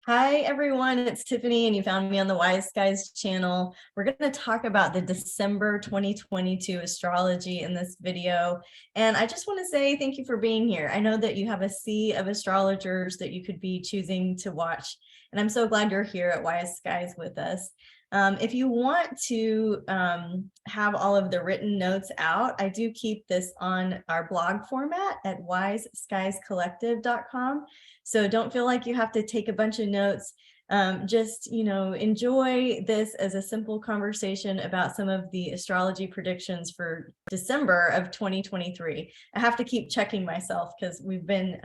Hi, everyone. It's Tiffany, and you found me on the Wise Skies channel. We're going to talk about the December 2022 astrology in this video. And I just want to say thank you for being here. I know that you have a sea of astrologers that you could be choosing to watch. And I'm so glad you're here at Wise Skies with us. If you want to have all of the written notes out, I do keep this on our blog format at wiseskiescollective.com. So don't feel like you have to take a bunch of notes. Just, enjoy this as a simple conversation about some of the astrology predictions for December of 2023. I have to keep checking myself because we've been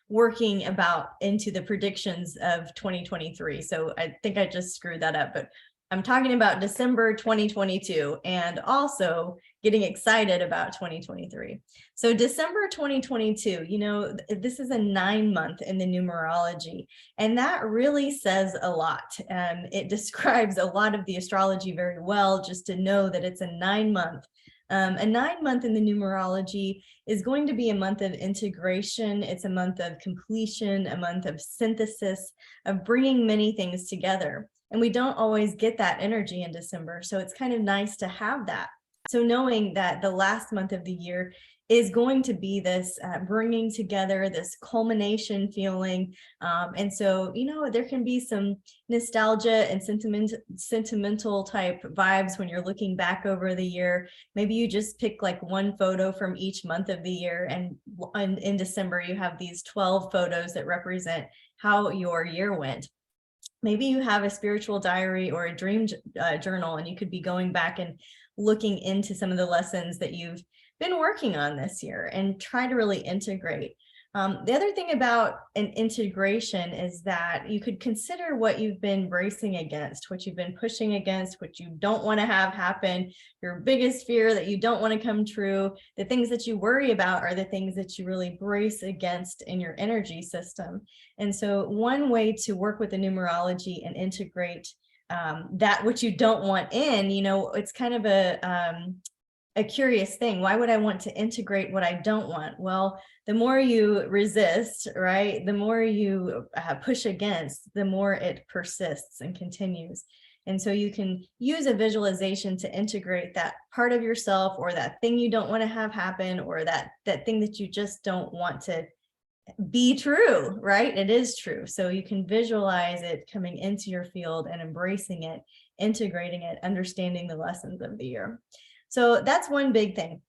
working about into the predictions of 2023. So I think I just screwed that up, but I'm talking about December 2022 and also getting excited about 2023. So December 2022, this is a 9-month in the numerology, and that really says a lot. It describes a lot of the astrology very well, just to know that it's a 9-month. A 9-month in the numerology is going to be a month of integration. It's a month of completion, a month of synthesis, of bringing many things together. And we don't always get that energy in December. So it's kind of nice to have that. So knowing that the last month of the year is going to be this bringing together, this culmination feeling. And so, there can be some nostalgia and sentimental type vibes when you're looking back over the year. Maybe you just pick like one photo from each month of the year. And in December, you have these 12 photos that represent how your year went. Maybe you have a spiritual diary or a dream journal, and you could be going back and looking into some of the lessons that you've been working on this year and try to really integrate. The other thing about an integration is that you could consider what you've been bracing against, what you've been pushing against, what you don't want to have happen, your biggest fear that you don't want to come true. The things that you worry about are the things that you really brace against in your energy system. And so one way to work with the numerology and integrate that which you don't want in, it's kind of a curious thing. Why would I want to integrate what I don't want? Well, the more you resist, right, the more you push against, the more it persists and continues. And so you can use a visualization to integrate that part of yourself, or that thing you don't want to have happen, or that thing that you just don't want to be true, right? It is true. So you can visualize it coming into your field and embracing it, integrating it, understanding the lessons of the year. So that's one big thing.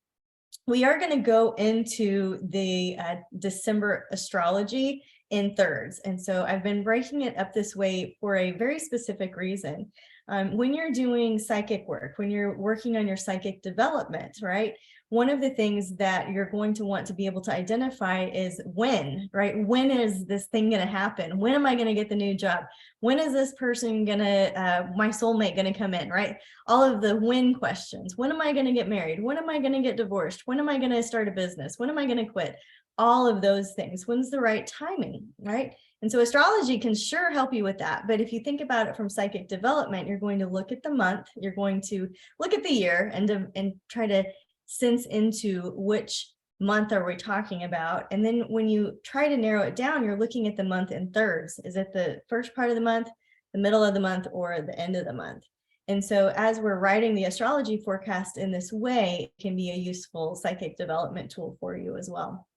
We are going to go into the December astrology in thirds. And so I've been breaking it up this way for a very specific reason. When you're doing psychic work, when you're working on your psychic development, right? One of the things that you're going to want to be able to identify is when, right? When is this thing going to happen? When am I going to get the new job? When is this person going to, my soulmate going to come in, right? All of the when questions. When am I going to get married? When am I going to get divorced? When am I going to start a business? When am I going to quit? All of those things. When's the right timing, right? And so astrology can sure help you with that. But if you think about it from psychic development, you're going to look at the month, you're going to look at the year and try to sense into which month are we talking about. And then when you try to narrow it down, you're looking at the month in thirds. Is it the first part of the month, the middle of the month, or the end of the month? And so as we're writing the astrology forecast in this way, it can be a useful psychic development tool for you as well.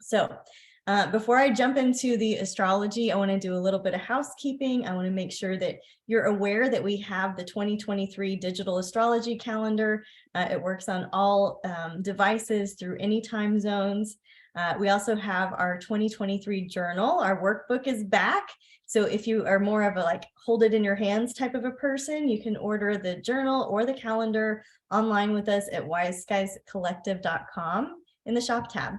So before I jump into the astrology, I want to do a little bit of housekeeping. I want to make sure that you're aware that we have the 2023 digital astrology calendar. It works on all devices through any time zones. We also have our 2023 journal. Our workbook is back. So if you are more of a hold it in your hands type of a person, you can order the journal or the calendar online with us at wiseskiescollective.com in the shop tab.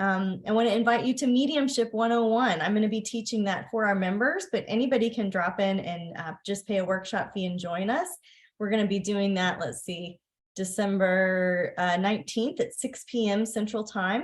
I want to invite you to Mediumship 101. I'm going to be teaching that for our members, but anybody can drop in and just pay a workshop fee and join us. We're going to be doing that, let's see, December 19th at 6 p.m. Central Time.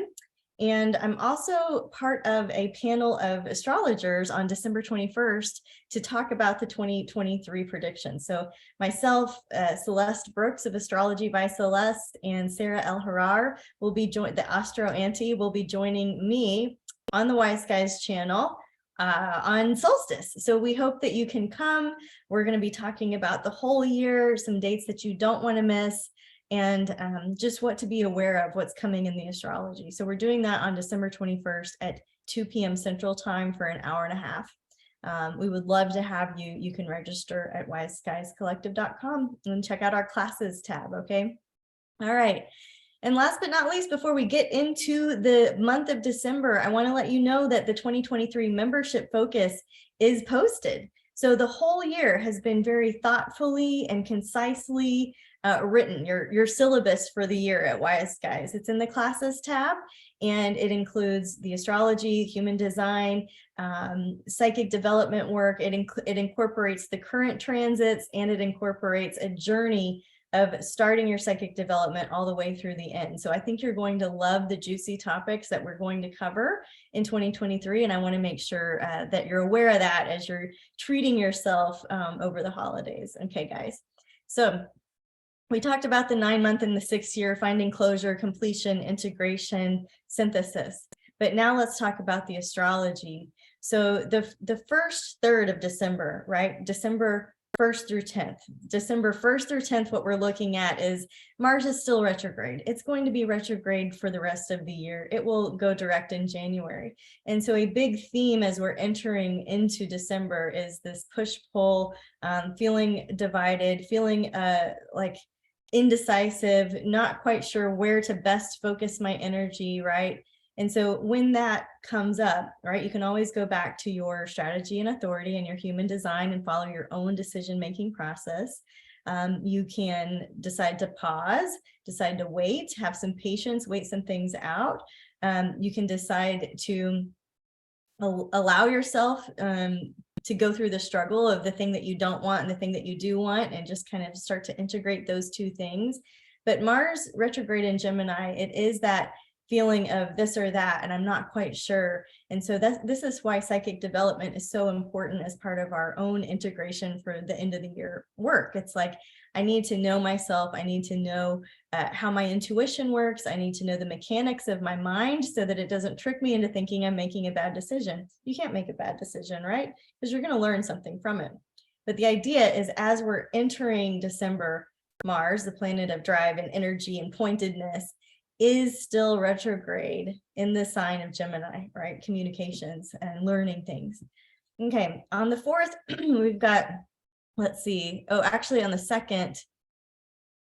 And I'm also part of a panel of astrologers on December 21st to talk about the 2023 predictions. So myself, Celeste Brooks of Astrology by Celeste, and Sarah El Harar will be the Astro Auntie will be joining me on the Wise Guys channel on solstice. So we hope that you can come. We're going to be talking about the whole year, some dates that you don't want to miss, and just what to be aware of, what's coming in the astrology. So we're doing that on December 21st at 2 p.m. Central Time for an hour and a half. We would love to have you. You can register at wiseskiescollective.com and check out our classes tab, okay? All right. And last but not least, before we get into the month of December, I want to let you know that the 2023 membership focus is posted. So the whole year has been very thoughtfully and concisely written, your syllabus for the year at Wise Skies. It's in the classes tab, and it includes the astrology, human design, psychic development work. It incorporates the current transits, and it incorporates a journey of starting your psychic development all the way through the end. So I think you're going to love the juicy topics that we're going to cover in 2023. And I want to make sure that you're aware of that as you're treating yourself over the holidays. Okay, guys. So we talked about the 9-month and the 6-year, finding closure, completion, integration, synthesis. But now let's talk about the astrology. So the first third of December, right? December 1st through 10th. December 1st through 10th, what we're looking at is Mars is still retrograde. It's going to be retrograde for the rest of the year. It will go direct in January. And so a big theme as we're entering into December is this push-pull, feeling divided, feeling like indecisive, not quite sure where to best focus my energy, right? And so when that comes up, right, you can always go back to your strategy and authority and your human design and follow your own decision-making process. You can decide to pause, decide to wait, have some patience, wait some things out. You can decide to allow yourself to go through the struggle of the thing that you don't want and the thing that you do want, and just kind of start to integrate those two things. But Mars retrograde in Gemini, it is that feeling of this or that, and I'm not quite sure. And so this is why psychic development is so important as part of our own integration for the end of the year work. It's like, I need to know myself. I need to know how my intuition works. I need to know the mechanics of my mind so that it doesn't trick me into thinking I'm making a bad decision. You can't make a bad decision, right? Because you're going to learn something from it. But the idea is, as we're entering December, Mars, the planet of drive and energy and pointedness, is still retrograde in the sign of Gemini, right? Communications and learning things. Okay, on the 4th, we've got, let's see. Oh, actually on the 2nd,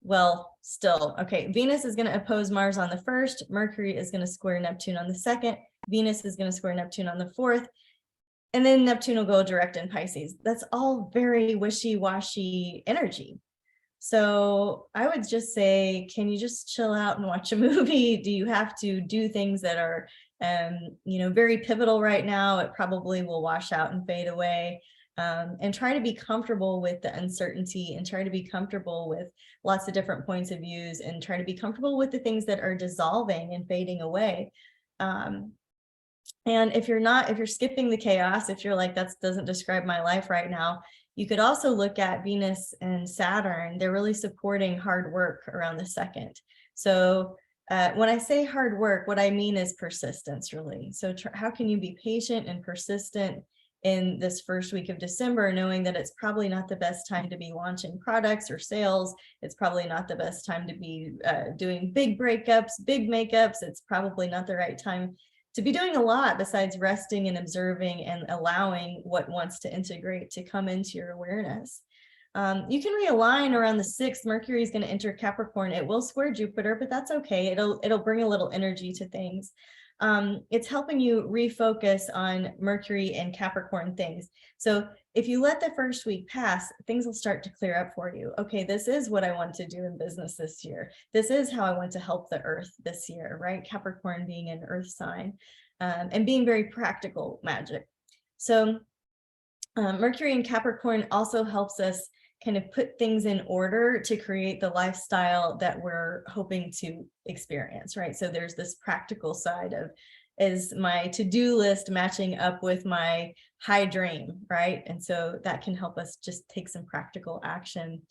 well, still, okay. Venus is going to oppose Mars on the 1st. Mercury is going to square Neptune on the 2nd. Venus is going to square Neptune on the 4th. And then Neptune will go direct in Pisces. That's all very wishy-washy energy. So I would just say, can you just chill out and watch a movie? Do you have to do things that are, very pivotal right now? It probably will wash out and fade away. And try to be comfortable with the uncertainty, and try to be comfortable with lots of different points of views, and try to be comfortable with the things that are dissolving and fading away. And if you're skipping the chaos, if you're like, that doesn't describe my life right now, you could also look at Venus and Saturn. They're really supporting hard work around the 2nd. So when I say hard work, what I mean is persistence, really. So how can you be patient and persistent in this first week of December, knowing that it's probably not the best time to be launching products or sales. It's probably not the best time to be doing big breakups, big makeups. It's probably not the right time to be doing a lot besides resting and observing and allowing what wants to integrate to come into your awareness. You can realign around the 6th. Mercury is going to enter Capricorn. It will square Jupiter, but that's okay. It'll bring a little energy to things. It's helping you refocus on Mercury and Capricorn things. So if you let the first week pass, things will start to clear up for you. Okay, this is what I want to do in business this year. This is how I want to help the earth this year, right? Capricorn being an earth sign, and being very practical magic. So Mercury in Capricorn also helps us kind of put things in order to create the lifestyle that we're hoping to experience, right? So there's this practical side of, is my to-do list matching up with my high dream, right? And so that can help us just take some practical action.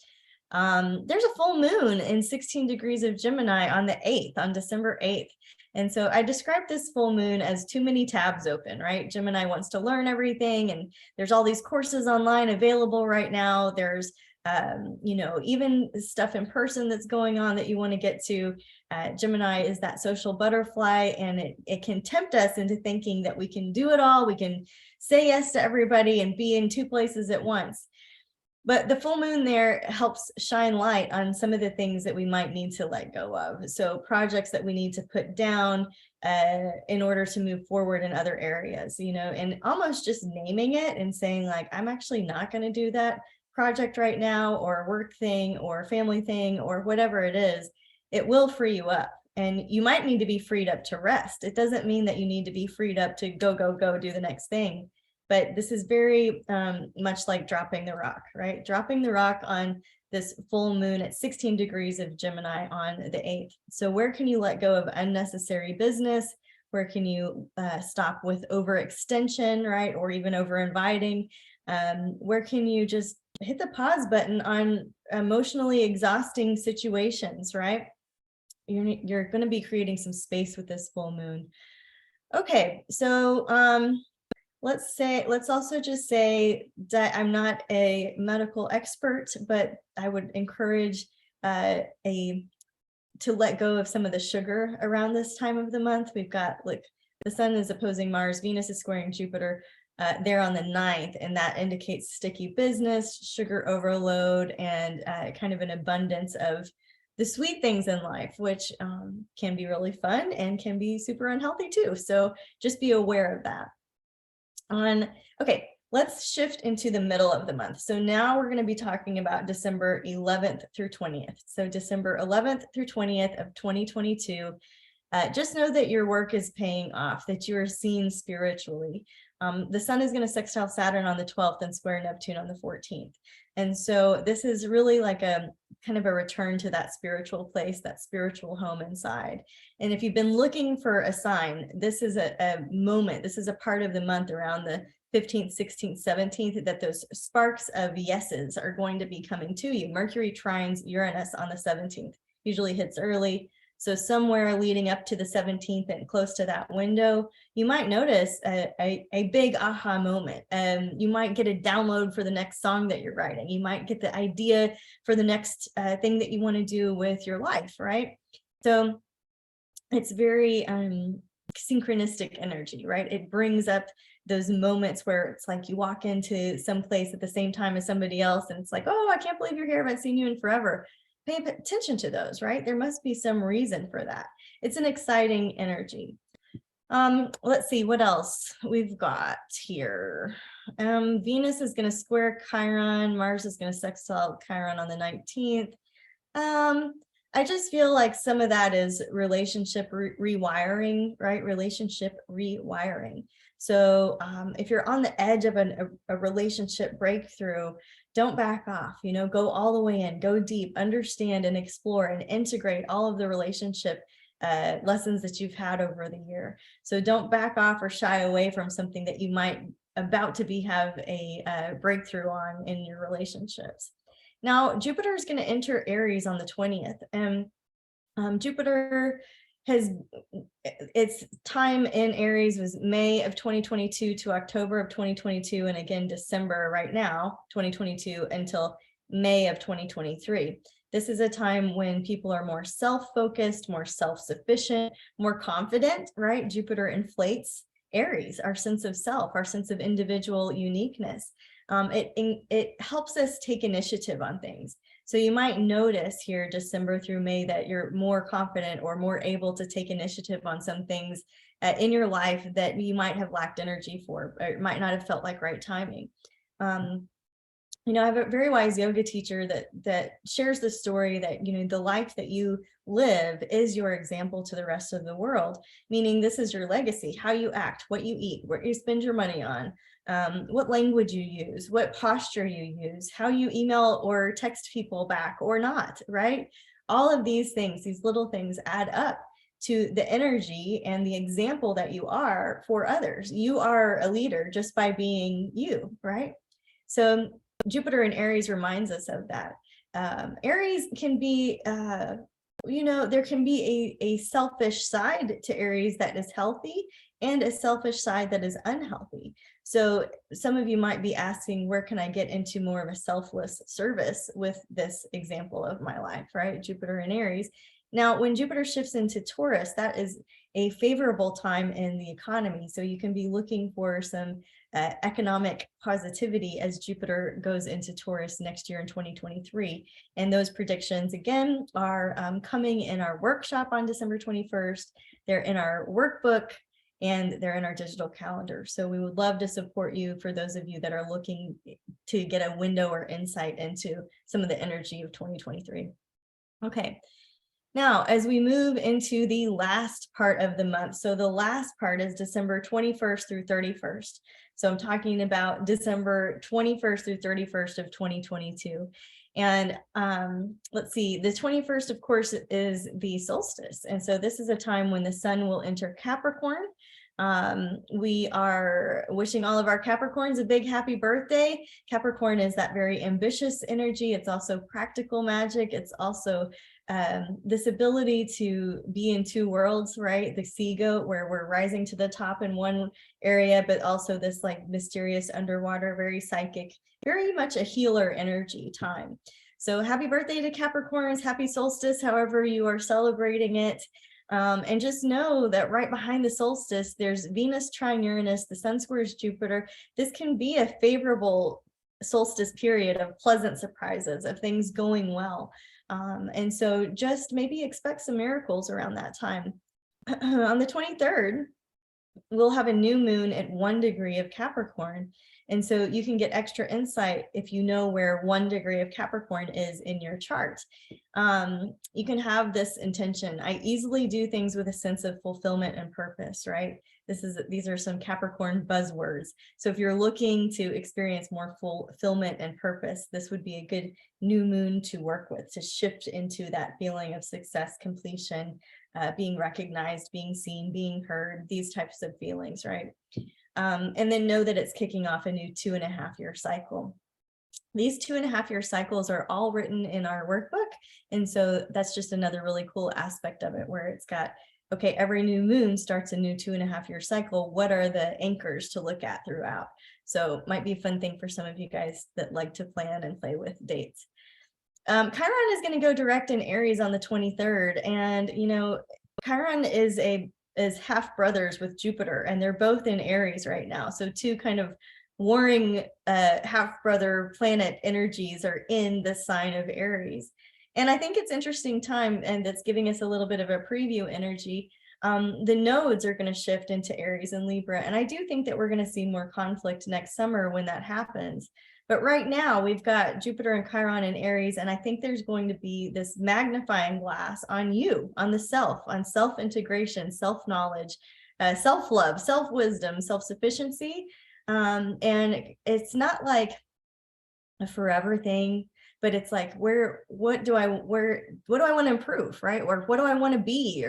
There's a full moon in 16 degrees of Gemini on the 8th, on December 8th. And so I describe this full moon as too many tabs open, right? Gemini wants to learn everything, and there's all these courses online available right now. There's even stuff in person that's going on that you want to get to. Gemini is that social butterfly, and it can tempt us into thinking that we can do it all. We can say yes to everybody and be in two places at once. But the full moon there helps shine light on some of the things that we might need to let go of. So projects that we need to put down in order to move forward in other areas, and almost just naming it and saying like, I'm actually not going to do that project right now, or work thing or family thing or whatever it is. It will free you up, and you might need to be freed up to rest. It doesn't mean that you need to be freed up to go do the next thing. But this is very much like dropping the rock, right? Dropping the rock on this full moon at 16 degrees of Gemini on the 8th. So where can you let go of unnecessary business? Where can you stop with overextension, right? Or even over inviting? Where can you just hit the pause button on emotionally exhausting situations, right? You're going to be creating some space with this full moon. Okay, so let's also just say that I'm not a medical expert, but I would encourage to let go of some of the sugar around this time of the month. We've got like the sun is opposing Mars, Venus is squaring Jupiter there on the 9th, and that indicates sticky business, sugar overload, and kind of an abundance of the sweet things in life, which can be really fun and can be super unhealthy too. So just be aware of that. Okay, let's shift into the middle of the month. So now we're going to be talking about December 11th through 20th. So December 11th through 20th of 2022. Just know that your work is paying off, that you are seen spiritually. The sun is going to sextile Saturn on the 12th and square Neptune on the 14th. And so this is really like a kind of a return to that spiritual place, that spiritual home inside. And if you've been looking for a sign, this is a moment, this is a part of the month around the 15th, 16th, 17th, that those sparks of yeses are going to be coming to you. Mercury trines Uranus on the 17th, usually hits early. So somewhere leading up to the 17th and close to that window, you might notice a big aha moment. You might get a download for the next song that you're writing. You might get the idea for the next thing that you want to do with your life, right? So it's very synchronistic energy, right? It brings up those moments where it's like you walk into some place at the same time as somebody else, and it's like, oh, I can't believe you're here. I haven't seen you in forever. Pay attention to those, right? There must be some reason for that. It's an exciting energy. Let's see what else we've got here. Venus is going to square Chiron. Mars is going to sextile Chiron on the 19th. I just feel like some of that is relationship rewiring, right? Relationship rewiring. So if you're on the edge of a relationship breakthrough, don't back off, go all the way in, go deep, understand and explore and integrate all of the relationship lessons that you've had over the year. So don't back off or shy away from something that you might about to have a breakthrough on in your relationships. Now, Jupiter is going to enter Aries on the 20th, and Jupiter its time in Aries was May of 2022 to October of 2022, and again December right now 2022 until May of 2023. This is a time when people are more self-focused, more self-sufficient, more confident, right? Jupiter inflates Aries, our sense of self, our sense of individual uniqueness. It helps us take initiative on things. So you might notice here December through May that you're more confident or more able to take initiative on some things in your life that you might have lacked energy for, or it might not have felt like right timing. I have a very wise yoga teacher that shares the story that, the life that you live is your example to the rest of the world, meaning this is your legacy, how you act, what you eat, what you spend your money on, what language you use, what posture you use, how you email or text people back or not, right? All of these things, these little things add up to the energy and the example that you are for others. You are a leader just by being you, right? So Jupiter in Aries reminds us of that. Aries can be there can be a selfish side to Aries that is healthy and a selfish side that is unhealthy. So some of you might be asking, where can I get into more of a selfless service with this example of my life, right? Jupiter in Aries. Now, when Jupiter shifts into Taurus, that is a favorable time in the economy. So you can be looking for some economic positivity as Jupiter goes into Taurus next year in 2023. And those predictions, again, are coming in our workshop on December 21st. They're in our workbook, and they're in our digital calendar. So we would love to support you for those of you that are looking to get a window or insight into some of the energy of 2023. Okay. Now, as we move into the last part of the month, so the last part is December 21st through 31st. So I'm talking about December 21st through 31st of 2022. And let's see, the 21st, of course, is the solstice. And so this is a time when the sun will enter Capricorn. We are wishing all of our Capricorns a big happy birthday. Capricorn is that very ambitious energy. It's also practical magic. It's also this ability to be in two worlds, right? The sea goat, where we're rising to the top in one area, but also this like mysterious underwater, very psychic, very much a healer energy time. So happy birthday to Capricorns, happy solstice, however you are celebrating it. And just know that right behind the solstice, there's Venus trine Uranus, the sun squares Jupiter. This can be a favorable solstice period of pleasant surprises, of things going well. And so just maybe expect some miracles around that time. On the 23rd, we'll have a new moon at 1 degree of Capricorn. And so you can get extra insight if you know where 1 degree of Capricorn is in your chart. You can have this intention. I easily do things with a sense of fulfillment and purpose, right? These are some Capricorn buzzwords. So if you're looking to experience more fulfillment and purpose, this would be a good new moon to work with, to shift into that feeling of success, completion, being recognized, being seen, being heard, these types of feelings, right? And then know that it's kicking off a new 2.5-year cycle. These 2.5-year cycles are all written in our workbook. And so that's just another really cool aspect of it, where it's got, okay, every new moon starts a new 2.5-year cycle. What are the anchors to look at throughout? So it might be a fun thing for some of you guys that like to plan and play with dates. Chiron is going to go direct in Aries on the 23rd. And, Chiron is half brothers with Jupiter, and they're both in Aries right now. So two kind of warring half brother planet energies are in the sign of Aries. And I think it's interesting time, and that's giving us a little bit of a preview energy. The nodes are going to shift into Aries and Libra. And I do think that we're going to see more conflict next summer when that happens. But right now we've got Jupiter and Chiron in Aries, and I think there's going to be this magnifying glass on you, on the self, on self-integration, self-knowledge, self-love, self-wisdom, self-sufficiency. And it's not like a forever thing, but it's like, what do I want to improve, right? Or what do I want to be?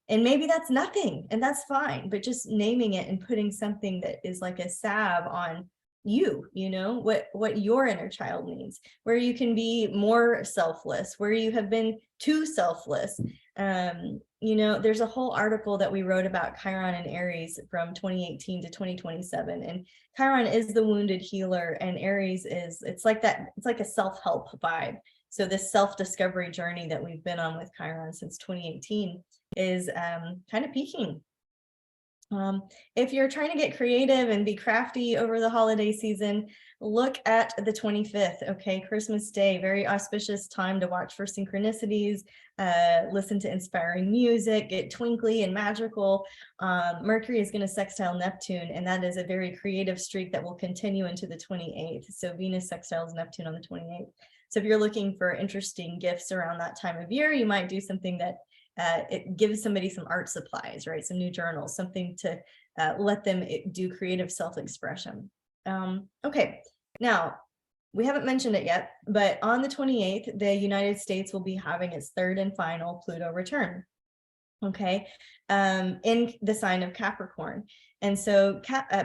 And maybe that's nothing, and that's fine, but just naming it and putting something that is like a salve on what your inner child needs, where you can be more selfless, where you have been too selfless. There's a whole article that we wrote about Chiron and Aries from 2018 to 2027. And Chiron is the wounded healer, and Aries it's like a self-help vibe. So this self-discovery journey that we've been on with Chiron since 2018 is kind of peaking. If you're trying to get creative and be crafty over the holiday season, look at the 25th, okay? Christmas Day, very auspicious time to watch for synchronicities, listen to inspiring music, get twinkly and magical. Mercury is going to sextile Neptune, and that is a very creative streak that will continue into the 28th. So Venus sextiles Neptune on the 28th. So if you're looking for interesting gifts around that time of year, you might do something that it gives somebody some art supplies, right? Some new journals, something to let them do creative self-expression. Okay, now we haven't mentioned it yet, but on the 28th, the United States will be having its third and final Pluto return. okay, in the sign of Capricorn. And so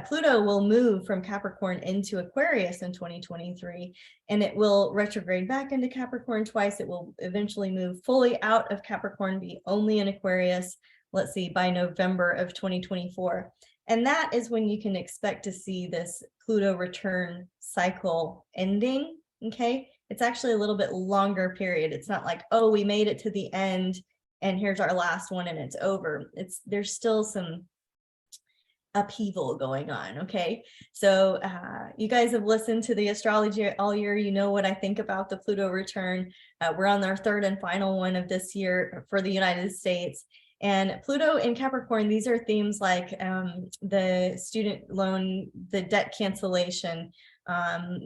Pluto will move from Capricorn into Aquarius in 2023, and it will retrograde back into Capricorn twice. It will eventually move fully out of Capricorn, be only in Aquarius, let's see, by November of 2024. And that is when you can expect to see this Pluto return cycle ending, okay? It's actually a little bit longer period. It's not like, oh, we made it to the end and here's our last one and it's over. There's still some upheaval going on, okay? So you guys have listened to the astrology all year. You know what I think about the Pluto return. We're on our third and final one of this year for the United States. And Pluto in Capricorn, these are themes like the student loan, the debt cancellation,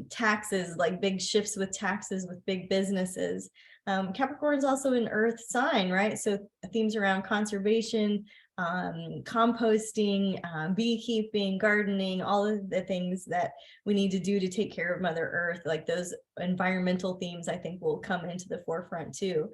taxes, like big shifts with taxes with big businesses. Capricorn is also an earth sign, right? So themes around conservation, composting, beekeeping, gardening, all of the things that we need to do to take care of Mother Earth, like those environmental themes, I think will come into the forefront too.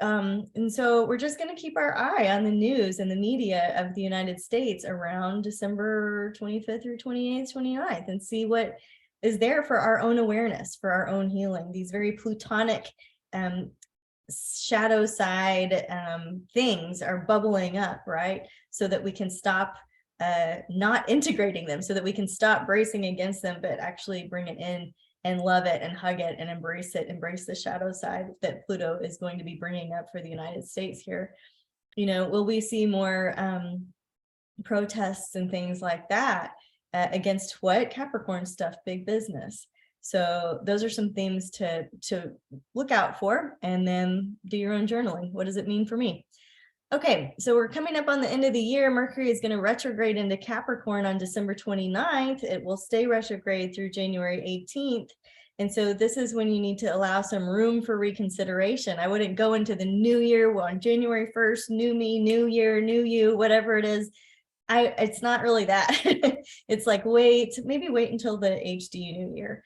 And so we're just going to keep our eye on the news and the media of the United States around December 25th through 28th, 29th, and see what is there for our own awareness, for our own healing. These very Plutonic shadow side things are bubbling up, right? So that we can stop not integrating them, so that we can stop bracing against them, but actually bring it in and love it and hug it and embrace it, embrace the shadow side that Pluto is going to be bringing up for the United States here. You know, will we see more protests and things like that against what? Capricorn stuff, big business. So those are some themes to look out for, and then do your own journaling. What does it mean for me? Okay, so we're coming up on the end of the year. Mercury is going to retrograde into Capricorn on December 29th. It will stay retrograde through January 18th. And so this is when you need to allow some room for reconsideration. I wouldn't go into the new year, well, on January 1st, new me, new year, new you, whatever it is. It's not really that. It's like, maybe wait until the HD new year.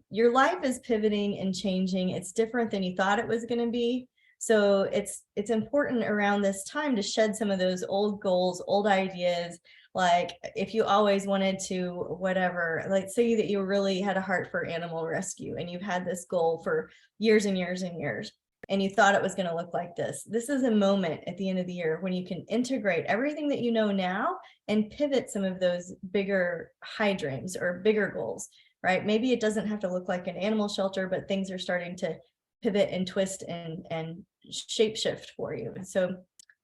Your life is pivoting and changing. It's different than you thought it was going to be. So it's important around this time to shed some of those old goals, old ideas. Like if you always wanted to, whatever, like say that you really had a heart for animal rescue and you've had this goal for years and years and years, and you thought it was going to look like this. This is a moment at the end of the year when you can integrate everything that you know now and pivot some of those bigger high dreams or bigger goals, right? Maybe it doesn't have to look like an animal shelter, but things are starting to pivot and twist and shapeshift for you. And so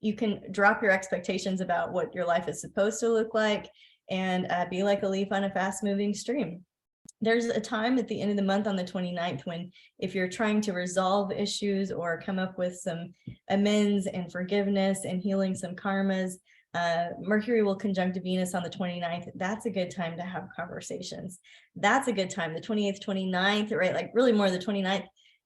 you can drop your expectations about what your life is supposed to look like and be like a leaf on a fast moving stream. There's a time at the end of the month on the 29th when if you're trying to resolve issues or come up with some amends and forgiveness and healing some karmas, Mercury will conjunct Venus on the 29th. That's a good time to have conversations. That's a good time. The 28th, 29th, right? Like really more the 29th.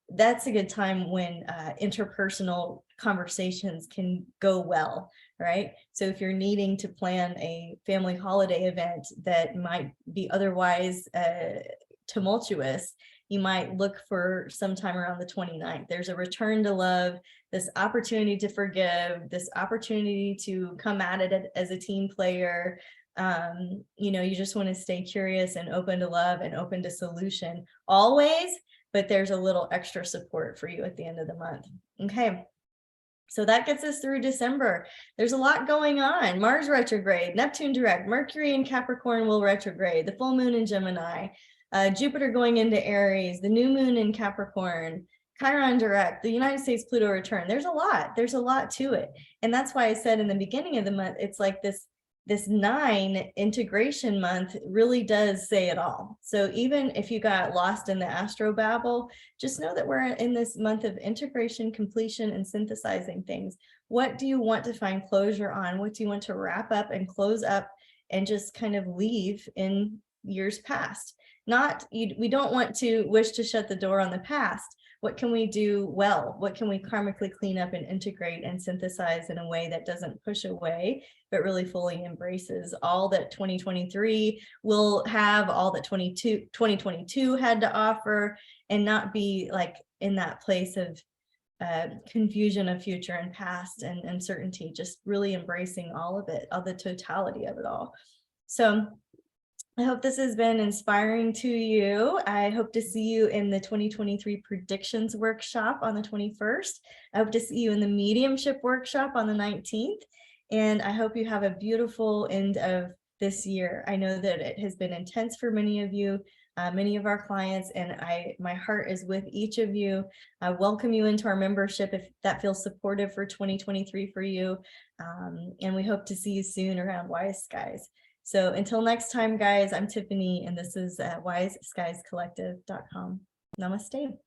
That's a good time when interpersonal conversations can go well, right? So if you're needing to plan a family holiday event that might be otherwise tumultuous, you might look for sometime around the 29th. There's a return to love, this opportunity to forgive, this opportunity to come at it as a team player. You know, you just want to stay curious and open to love and open to solution always, but there's a little extra support for you at the end of the month. Okay. So that gets us through December. There's a lot going on. Mars retrograde, Neptune direct, Mercury in Capricorn will retrograde, the full moon in Gemini, Jupiter going into Aries, the new moon in Capricorn, Chiron direct, the United States Pluto return. There's a lot to it. And that's why I said in the beginning of the month, it's like this 9 integration month really does say it all. So even if you got lost in the astro babble, just know that we're in this month of integration, completion, and synthesizing things. What do you want to find closure on? What do you want to wrap up and close up and just kind of leave in years past? We don't want to wish to shut the door on the past. What can we do well? What can we karmically clean up and integrate and synthesize in a way that doesn't push away, but really fully embraces all that 2023 will have, all that 2022 had to offer, and not be like in that place of confusion of future and past and uncertainty, just really embracing all of it, all the totality of it all. So I hope this has been inspiring to you. I hope to see you in the 2023 predictions workshop on the 21st. I hope to see you in the mediumship workshop on the 19th. And I hope you have a beautiful end of this year. I know that it has been intense for many of you, many of our clients, and my heart is with each of you. I welcome you into our membership if that feels supportive for 2023 for you. And we hope to see you soon around Wise Skies. So until next time, guys, I'm Tiffany, and this is wiseskiescollective.com. Namaste.